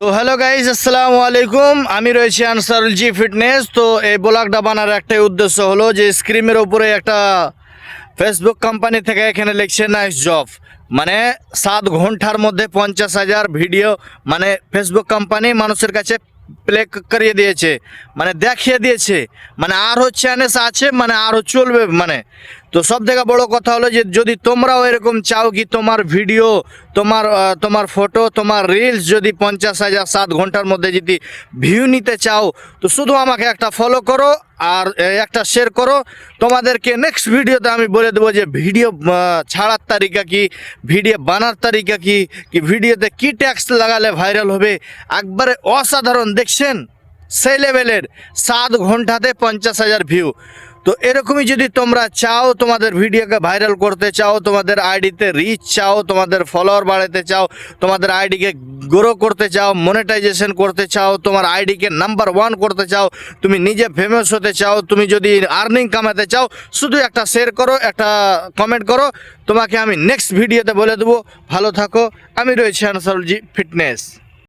তো hello guys, আসসালামু আলাইকুম। আমি রয়েছি আনসারুল জি ফিটনেস। তো এই ব্লগটা বানার একটাই উদ্দেশ্য হলো যে স্ক্রিনের উপরে একটা ফেসবুক কোম্পানি থেকে এখানে লিখছে নাইস জব, মানে 7 ঘন্টার মধ্যে 50,000 ভিডিও, মানে ফেসবুক কোম্পানি মানুষের কাছে প্লে করিয়ে দিয়েছে, মানে দেখিয়ে দিয়েছে, মানে আরও চ্যানেল আছে, মানে আরও চলবে। মানে তো সব থেকে বড় কথা হলো যে যদি তোমরাও এরকম চাও কি তোমার ভিডিও, তোমার ফটো, তোমার রিলস যদি 50,000 7 ঘন্টার মধ্যে যদি ভিউ নিতে চাও, তো শুধু আমাকে একটা ফলো করো আর একটা শেয়ার করো। তোমাদেরকে নেক্সট ভিডিওতে আমি বলে দেবো যে ভিডিও ছাড়ার তারিকা কি, ভিডিও বানার তারিকা কি, কি ভিডিওতে কি ট্যাক্স লাগালে ভাইরাল হবে। একবারে অসাধারণ, দেখছেন সেই লেভেলের 7 ঘন্টাতে 50,000 ভিউ। তো এরকমই যদি তোমরা চাও, তোমাদের ভিডিওকে ভাইরাল করতে চাও, তোমাদের আইডিতে রিচ চাও, তোমাদের ফলোয়ার বাড়াতে চাও, তোমাদের আইডিকে গ্রো করতে চাও, মনিটাইজেশন করতে চাও, তোমার আইডিকে নাম্বার 1 করতে চাও, তুমি নিজে ফেমাস হতে চাও, তুমি যদি আর্নিং কামাতে চাও, শুধু একটা শেয়ার করো, একটা কমেন্ট করো, তোমাকে আমি নেক্সট ভিডিওতে বলে দেবো। ভালো থাকো। আমি রয়েছি আনসারুল জি ফিটনেস।